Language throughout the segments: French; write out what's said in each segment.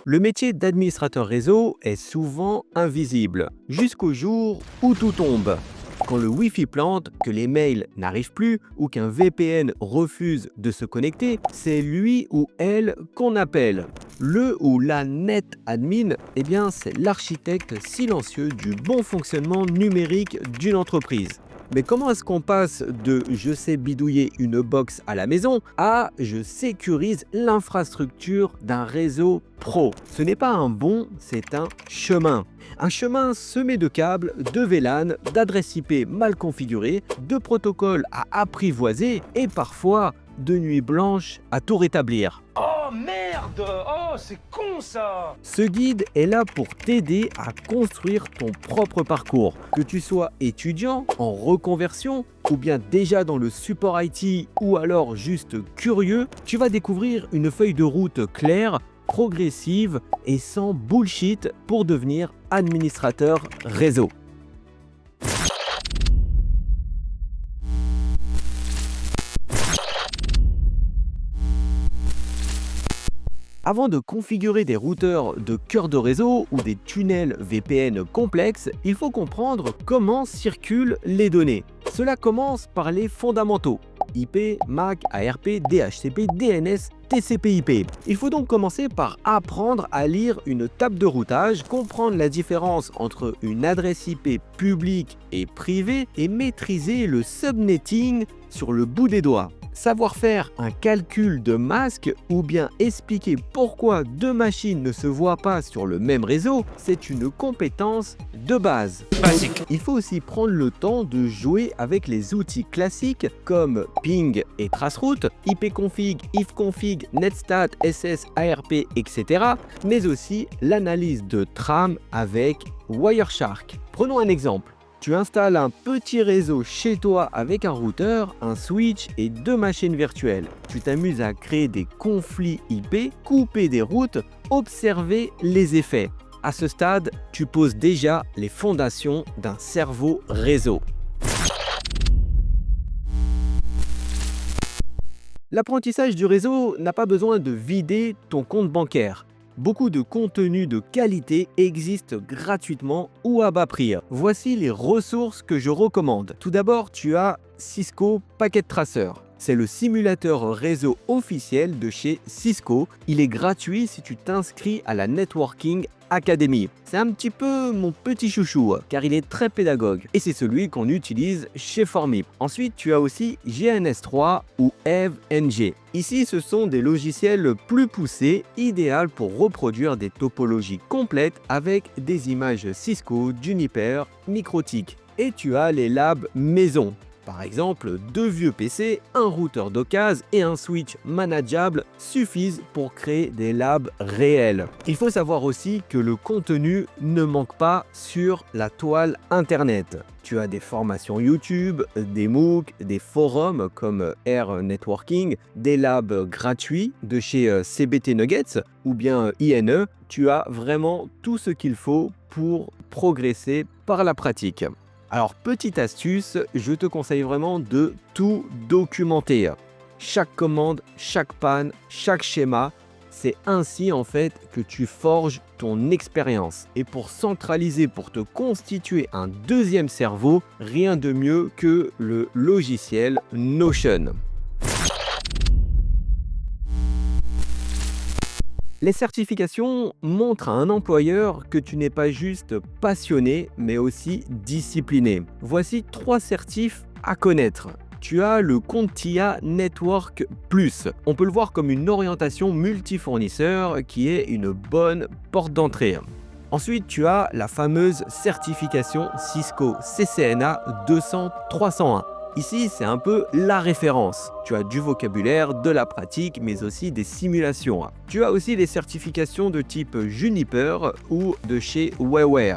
Le métier d'administrateur réseau est souvent invisible, jusqu'au jour où tout tombe. Quand le Wi-Fi plante, que les mails n'arrivent plus ou qu'un VPN refuse de se connecter, c'est lui ou elle qu'on appelle. Le ou la net admin, c'est l'architecte silencieux du bon fonctionnement numérique d'une entreprise. Mais comment est-ce qu'on passe de je sais bidouiller une box à la maison à je sécurise l'infrastructure d'un réseau pro? Ce n'est pas un pont, c'est un chemin. Un chemin semé de câbles, de VLAN, d'adresses IP mal configurées, de protocoles à apprivoiser et parfois de nuits blanches à tout rétablir. Oh merde! Oh, c'est con ça! Ce guide est là pour t'aider à construire ton propre parcours. Que tu sois étudiant, en reconversion, ou bien déjà dans le support IT, ou alors juste curieux, tu vas découvrir une feuille de route claire, progressive et sans bullshit pour devenir administrateur réseau. Avant de configurer des routeurs de cœur de réseau ou des tunnels VPN complexes, il faut comprendre comment circulent les données. Cela commence par les fondamentaux: IP, MAC, ARP, DHCP, DNS, TCP/IP. Il faut donc commencer par apprendre à lire une table de routage, comprendre la différence entre une adresse IP publique et privée et maîtriser le subnetting sur le bout des doigts. Savoir faire un calcul de masque ou bien expliquer pourquoi deux machines ne se voient pas sur le même réseau, c'est une compétence de base. Basique. Il faut aussi prendre le temps de jouer avec les outils classiques comme ping et traceroute, ipconfig, ifconfig, netstat, ss, arp, etc. mais aussi l'analyse de trame avec Wireshark. Prenons un exemple. Tu installes un petit réseau chez toi avec un routeur, un switch et deux machines virtuelles. Tu t'amuses à créer des conflits IP, couper des routes, observer les effets. À ce stade, tu poses déjà les fondations d'un cerveau réseau. L'apprentissage du réseau n'a pas besoin de vider ton compte bancaire. Beaucoup de contenus de qualité existent gratuitement ou à bas prix. Voici les ressources que je recommande. Tout d'abord, tu as Cisco Packet Tracer. C'est le simulateur réseau officiel de chez Cisco. Il est gratuit si tu t'inscris à la Networking Academy. C'est un petit peu mon petit chouchou car il est très pédagogue et c'est celui qu'on utilise chez Formip. Ensuite, tu as aussi GNS3 ou EVE-NG. Ici, ce sont des logiciels plus poussés, idéaux pour reproduire des topologies complètes avec des images Cisco, Juniper, MikroTik. Et tu as les labs maison. Par exemple, deux vieux PC, un routeur d'occasion et un switch manageable suffisent pour créer des labs réels. Il faut savoir aussi que le contenu ne manque pas sur la toile internet. Tu as des formations YouTube, des MOOC, des forums comme Air Networking, des labs gratuits de chez CBT Nuggets ou bien INE. Tu as vraiment tout ce qu'il faut pour progresser par la pratique. Alors, petite astuce, je te conseille vraiment de tout documenter. Chaque commande, chaque panne, chaque schéma, c'est ainsi en fait que tu forges ton expérience. Et pour centraliser, pour te constituer un deuxième cerveau, rien de mieux que le logiciel Notion. Les certifications montrent à un employeur que tu n'es pas juste passionné, mais aussi discipliné. Voici 3 certifs à connaître. Tu as le CompTIA Network Plus. On peut le voir comme une orientation multifournisseur qui est une bonne porte d'entrée. Ensuite, tu as la fameuse certification Cisco CCNA 200-301. Ici, c'est un peu la référence. Tu as du vocabulaire, de la pratique, mais aussi des simulations. Tu as aussi des certifications de type Juniper ou de chez Huawei.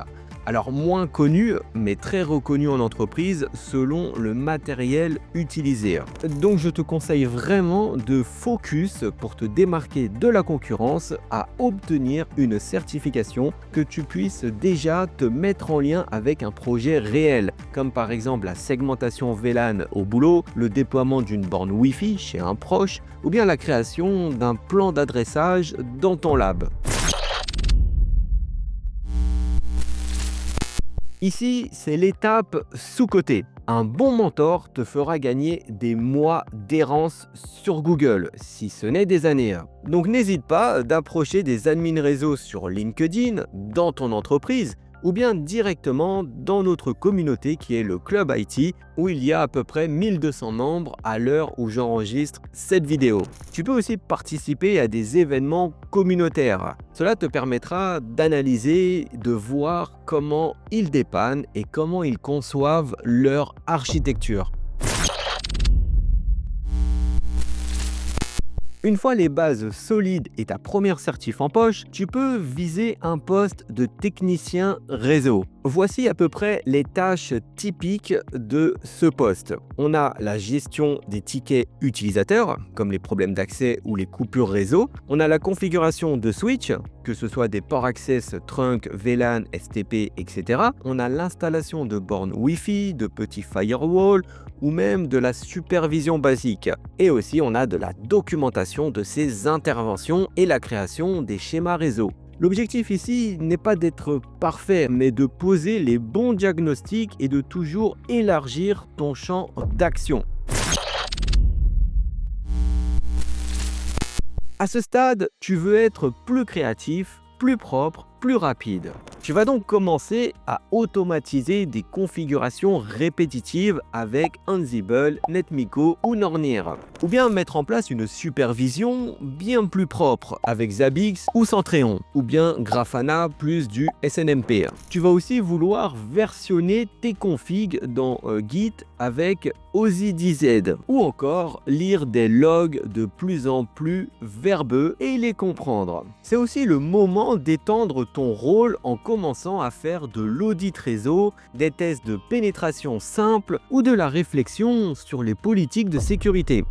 Alors moins connu, mais très reconnu en entreprise selon le matériel utilisé. Donc je te conseille vraiment de focus pour te démarquer de la concurrence à obtenir une certification que tu puisses déjà te mettre en lien avec un projet réel, comme par exemple la segmentation VLAN au boulot, le déploiement d'une borne Wi-Fi chez un proche, ou bien la création d'un plan d'adressage dans ton lab. Ici, c'est l'étape sous-cotée. Un bon mentor te fera gagner des mois d'errance sur Google, si ce n'est des années. Donc n'hésite pas d'approcher des admins réseau sur LinkedIn, dans ton entreprise, ou bien directement dans notre communauté qui est le Club IT, où il y a à peu près 1200 membres à l'heure où j'enregistre cette vidéo. Tu peux aussi participer à des événements communautaires. Cela te permettra d'analyser, de voir comment ils dépannent et comment ils conçoivent leur architecture. Une fois les bases solides et ta première certif en poche, tu peux viser un poste de technicien réseau. Voici à peu près les tâches typiques de ce poste. On a la gestion des tickets utilisateurs, comme les problèmes d'accès ou les coupures réseau. On a la configuration de switch, que ce soit des ports access, trunk, VLAN, STP, etc. On a l'installation de bornes Wi-Fi, de petits firewalls, ou même de la supervision basique. Et aussi, on a de la documentation de ces interventions et la création des schémas réseau. L'objectif ici n'est pas d'être parfait, mais de poser les bons diagnostics et de toujours élargir ton champ d'action. À ce stade, tu veux être plus créatif, plus propre, plus rapide. Tu vas donc commencer à automatiser des configurations répétitives avec Ansible, NetMiko ou Nornir. Ou bien mettre en place une supervision bien plus propre avec Zabbix ou Centreon. Ou bien Grafana plus du SNMP. Tu vas aussi vouloir versionner tes configs dans Git avec OZDZ. Ou encore lire des logs de plus en plus verbeux et les comprendre. C'est aussi le moment d'étendre ton rôle en commençant à faire de l'audit réseau, des tests de pénétration simples ou de la réflexion sur les politiques de sécurité.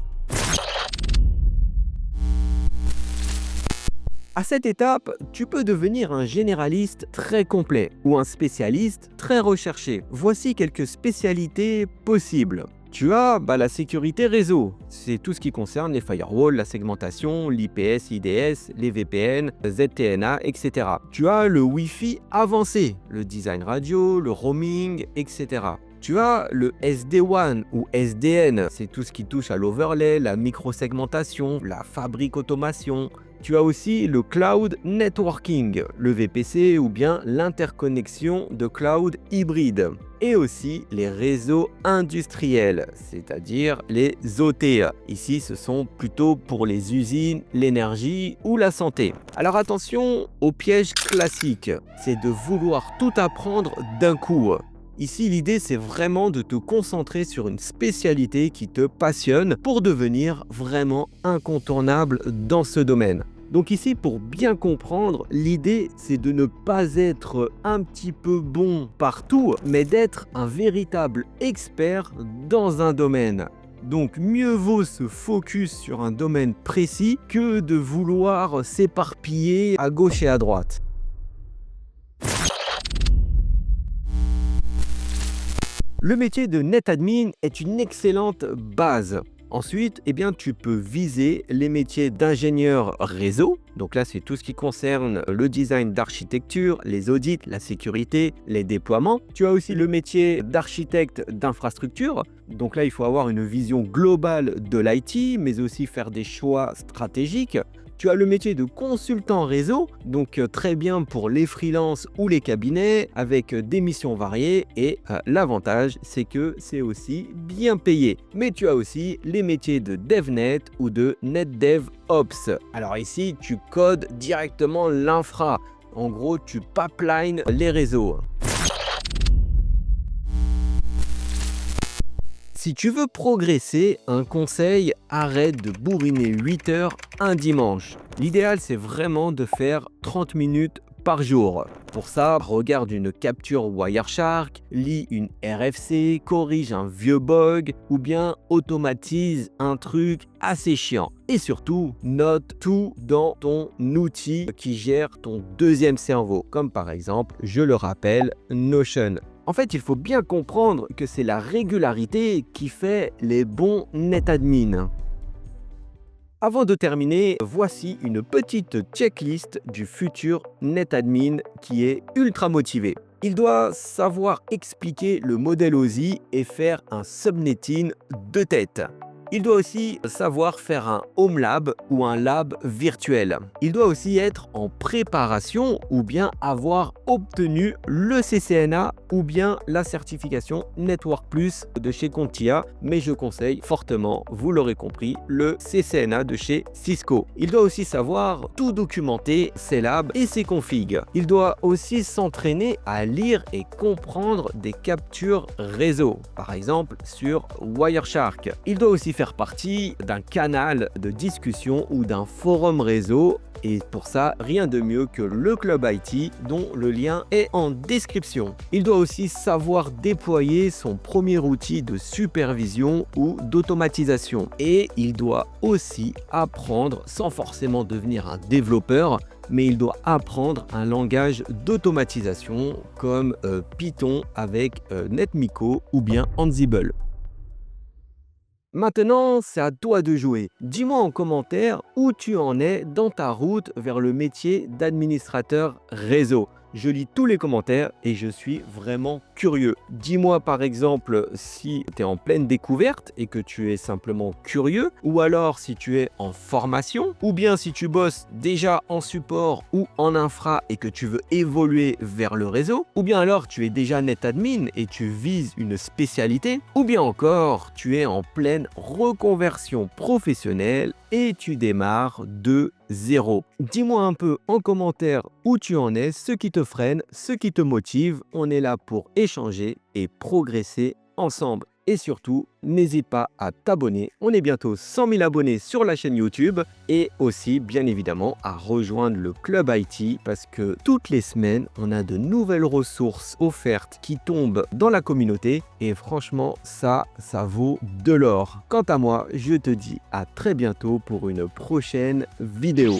À cette étape, tu peux devenir un généraliste très complet ou un spécialiste très recherché. Voici quelques spécialités possibles. Tu as la sécurité réseau, c'est tout ce qui concerne les firewalls, la segmentation, l'IPS, IDS, les VPN, ZTNA, etc. Tu as le Wi-Fi avancé, le design radio, le roaming, etc. Tu as le SD-WAN ou SDN, c'est tout ce qui touche à l'overlay, la microsegmentation, la fabrique automation. Tu as aussi le cloud networking, le VPC ou bien l'interconnexion de cloud hybride. Et aussi les réseaux industriels, c'est-à-dire les OT. Ici, ce sont plutôt pour les usines, l'énergie ou la santé. Alors attention au piège classique, c'est de vouloir tout apprendre d'un coup. Ici, l'idée, c'est vraiment de te concentrer sur une spécialité qui te passionne pour devenir vraiment incontournable dans ce domaine. Donc ici, pour bien comprendre, l'idée, c'est de ne pas être un petit peu bon partout, mais d'être un véritable expert dans un domaine. Donc mieux vaut se focus sur un domaine précis que de vouloir s'éparpiller à gauche et à droite. Le métier de NetAdmin est une excellente base. Ensuite, tu peux viser les métiers d'ingénieur réseau. Donc là, c'est tout ce qui concerne le design d'architecture, les audits, la sécurité, les déploiements. Tu as aussi le métier d'architecte d'infrastructure. Donc là, il faut avoir une vision globale de l'IT, mais aussi faire des choix stratégiques. Tu as le métier de consultant réseau, donc très bien pour les freelances ou les cabinets, avec des missions variées et l'avantage, c'est que c'est aussi bien payé. Mais tu as aussi les métiers de DevNet ou de NetDevOps. Alors ici, tu codes directement l'infra. En gros, tu pipelines les réseaux. Si tu veux progresser, un conseil, arrête de bourriner 8 heures un dimanche. L'idéal, c'est vraiment de faire 30 minutes par jour. Pour ça, regarde une capture Wireshark, lis une RFC, corrige un vieux bug ou bien automatise un truc assez chiant. Et surtout, note tout dans ton outil qui gère ton deuxième cerveau, comme par exemple, je le rappelle, Notion. En fait, il faut bien comprendre que c'est la régularité qui fait les bons NetAdmin. Avant de terminer, voici une petite checklist du futur NetAdmin qui est ultra motivé. Il doit savoir expliquer le modèle OSI et faire un subnetting de tête. Il doit aussi savoir faire un home lab ou un lab virtuel. Il doit aussi être en préparation ou bien avoir obtenu le CCNA ou bien la certification Network Plus de chez Contia, mais je conseille fortement, vous l'aurez compris, le CCNA de chez Cisco. Il doit aussi savoir tout documenter ses labs et ses configs. Il doit aussi s'entraîner à lire et comprendre des captures réseau, par exemple sur Wireshark. Il doit aussi faire partie d'un canal de discussion ou d'un forum réseau. Et pour ça, rien de mieux que le Club IT dont le lien est en description. Il doit aussi savoir déployer son premier outil de supervision ou d'automatisation. Et il doit aussi apprendre, sans forcément devenir un développeur, mais il doit apprendre un langage d'automatisation comme Python avec NetMiko ou bien Ansible. Maintenant, c'est à toi de jouer. Dis-moi en commentaire où tu en es dans ta route vers le métier d'administrateur réseau. Je lis tous les commentaires et je suis vraiment curieux. Dis-moi par exemple si tu es en pleine découverte et que tu es simplement curieux, ou alors si tu es en formation, ou bien si tu bosses déjà en support ou en infra et que tu veux évoluer vers le réseau, ou bien alors tu es déjà netadmin et tu vises une spécialité, ou bien encore tu es en pleine reconversion professionnelle et tu démarres de zéro. Dis-moi un peu en commentaire où tu en es, ce qui te freine, ce qui te motive. On est là pour échanger et progresser ensemble. Et surtout, n'hésite pas à t'abonner. On est bientôt 100 000 abonnés sur la chaîne YouTube et aussi, bien évidemment, à rejoindre le Club IT parce que toutes les semaines, on a de nouvelles ressources offertes qui tombent dans la communauté et franchement, ça vaut de l'or. Quant à moi, je te dis à très bientôt pour une prochaine vidéo.